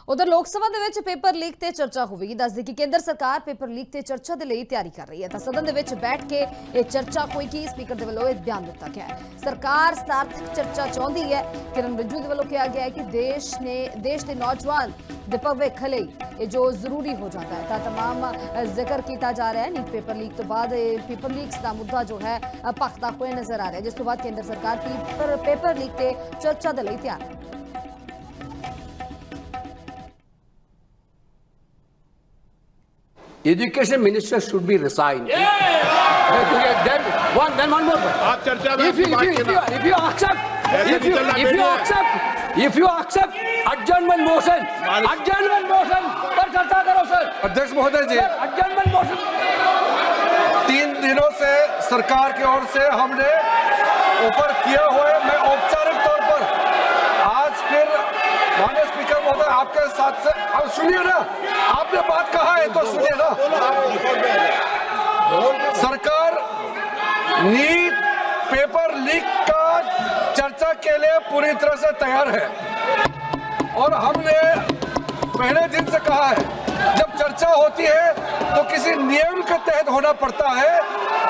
उधर लोक सभा ਦੇ ਵਿੱਚ ਪੇਪਰ ਲੀਕ ਤੇ ਚਰਚਾ ਹੋਵੇਗੀ। ਦੱਸਦੇ ਕਿ ਕੇਂਦਰ ਸਰਕਾਰ ਪੇਪਰ ਲੀਕ ਤੇ ਚਰਚਾ ਦੇ ਲਈ ਤਿਆਰੀ ਕਰ ਰਹੀ ਹੈ ਤਾਂ ਸਦਨ ਦੇ ਵਿੱਚ ਬੈਠ ਕੇ ਇਹ ਚਰਚਾ ਹੋਏਗੀ। ਸਪੀਕਰ ਦੇ ਵੱਲੋਂ ਇਹ ਬਿਆਨ ਦਿੱਤਾ ਗਿਆ ਹੈ। ਸਰਕਾਰ ਸਾਰਥਕ ਚਰਚਾ ਚਾਹੁੰਦੀ ਹੈ। ਕਿਰਨ ਰਿਜੂ ਦੇ ਵੱਲੋਂ ਕਿਹਾ ਗਿਆ ਹੈ ਕਿ ਦੇਸ਼ ਦੇ ਨੌਜਵਾਨ ਦੇ ਭਵਿੱਖ ਲਈ ਇਹ ਜੋ ਜ਼ਰੂਰੀ ਹੋ ਜਾਂਦਾ ਹੈ ਤਾਂ तमाम ਜ਼ਿਕਰ ਕੀਤਾ ਜਾ ਰਿਹਾ ਹੈ। ਨੀਟ ਪੇਪਰ ਲੀਕ ਤੋਂ ਬਾਅਦ ਇਹ ਪੇਪਰ ਲੀਕਸ ਦਾ ਮੁੱਦਾ ਜੋ ਹੈ ਭਖਦਾ ਹੋਇਆ ਨਜ਼ਰ ਆ ਰਿਹਾ ਹੈ, ਜਿਸ ਤੋਂ ਬਾਅਦ ਕੇਂਦਰ ਸਰਕਾਰ ਪੇਪਰ ਲੀਕ ਤੇ ਚਰਚਾ ਦੇ ਲਈ ਤਿਆਰ ਹੈ। Education minister should be resigned. Then one more. If you accept adjournment motion पर चर्चा करो सर। अध्यक्ष महोदय जी, adjournment motion 3 दिनों से सरकार की ओर से हमने ऑफर किया हुआ है। मैं औपचारिक तौर पर आज फिर माननीय स्पीकर महोदय आपके साथ से अब सुनिए ना, आपने बात कहा है तो सुनिए ना। सरकार नीट पेपर लीक का चर्चा के लिए पूरी तरह से तैयार है और हमने पहले दिन से कहा है जब चर्चा होती है तो किसी नियम के तहत होना पड़ता है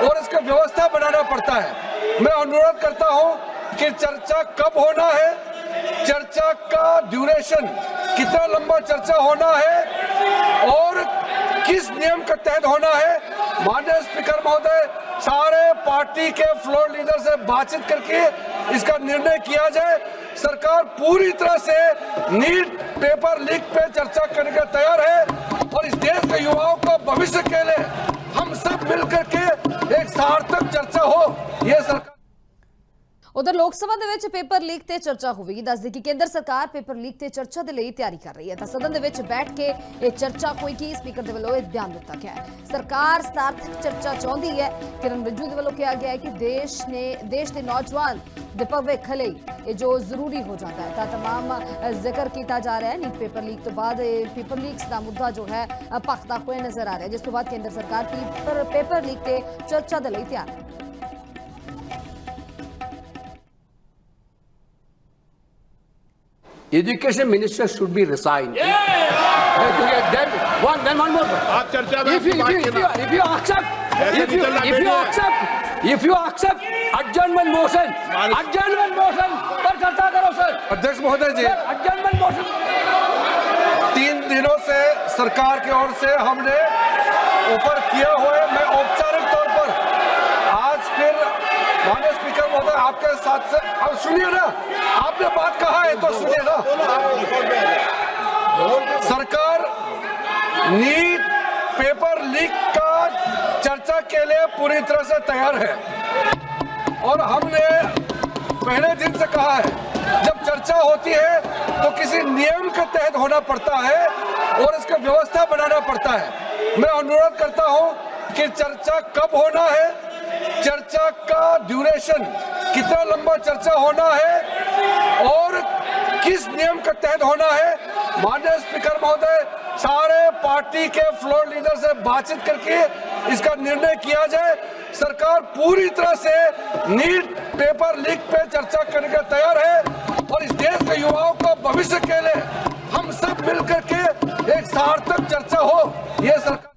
और इसका व्यवस्था बनाना पड़ता है। मैं अनुरोध करता हूं कि चर्चा कब होना है, चर्चा का ड्यूरेशन कितना लंबा चर्चा होना है और किस नियम के तहत होना है। माननीय स्पीकर महोदय सारे पार्टी के फ्लोर लीडर से बातचीत करके इसका निर्णय किया जाए। सरकार पूरी तरह से नीट पेपर लीक पे चर्चा करने के तैयार है और इस देश के युवाओं को भविष्य के लिए हम सब मिलकर के एक सार्थक चर्चा हो, ये सरकार। उधर लोक सभा ਦੇ ਵਿੱਚ ਪੇਪਰ ਲੀਕ ਤੇ ਚਰਚਾ ਹੋਵੇਗੀ। ਦੱਸਦੇ ਕਿ ਕੇਂਦਰ ਸਰਕਾਰ ਪੇਪਰ ਲੀਕ ਤੇ ਚਰਚਾ ਦੇ ਲਈ ਤਿਆਰੀ ਕਰ ਰਹੀ ਹੈ ਤਾਂ ਸਦਨ ਦੇ ਵਿੱਚ ਬੈਠ ਕੇ ਇਹ ਚਰਚਾ ਹੋਏਗੀ। ਸਪੀਕਰ ਦੇ ਵੱਲੋਂ ਇਹ ਬਿਆਨ ਦਿੱਤਾ ਗਿਆ ਹੈ। ਸਰਕਾਰ ਸਾਰਥਕ ਚਰਚਾ ਚਾਹੁੰਦੀ ਹੈ। ਕਿਰਨ ਰਿਜੂ ਦੇ ਵੱਲੋਂ ਕਿਹਾ ਗਿਆ ਹੈ ਕਿ ਦੇਸ਼ ਦੇ ਨੌਜਵਾਨ ਦੇ ਭਵਿੱਖ ਲਈ ਇਹ ਜੋ ਜ਼ਰੂਰੀ ਹੋ ਜਾਂਦਾ ਹੈ ਤਾਂ तमाम ਜ਼ਿਕਰ ਕੀਤਾ ਜਾ ਰਿਹਾ ਹੈ। ਨੀਟ ਪੇਪਰ ਲੀਕ ਤੋਂ ਬਾਅਦ ਇਹ ਪੇਪਰ ਲੀਕਸ ਦਾ ਮੁੱਦਾ ਜੋ ਹੈ ਭਖਦਾ ਹੋਇਆ ਨਜ਼ਰ ਆ ਰਿਹਾ ਹੈ, ਜਿਸ ਤੋਂ ਬਾਅਦ ਕੇਂਦਰ ਸਰਕਾਰ ਪੇਪਰ ਲੀਕ ਤੇ ਚਰਚਾ ਦੇ ਲਈ ਤਿਆਰ ਹੈ। Education minister should be resigned. Then one more. If you accept adjournment motion पर चर्चा करो सर। अध्यक्ष महोदय जी, adjournment motion 3 दिनों से सरकार की ओर से हमने ऑफर किया हुआ है। मैं औपचारिक तौर पर आज फिर माननीय स्पीकर महोदय आपके साथ से अब सुनिए ना, आपने बात कहा है तो सुनिए ना। सरकार नीट पेपर लीक का चर्चा के लिए पूरी तरह से तैयार है और हमने पहले दिन से कहा है जब चर्चा होती है तो किसी नियम के तहत होना पड़ता है और इसका व्यवस्था बनाना पड़ता है। मैं अनुरोध करता हूं कि चर्चा कब होना है, चर्चा का ड्यूरेशन कितना लंबा चर्चा होना है और किस नियम के तहत होना है। माननीय स्पीकर महोदय सारे पार्टी के फ्लोर लीडर से बातचीत करके इसका निर्णय किया जाए। सरकार पूरी तरह से नीट पेपर लीक पे चर्चा करने के तैयार है और इस देश के युवाओं को भविष्य के लिए हम सब मिलकर के एक सार्थक चर्चा हो, ये सरकार।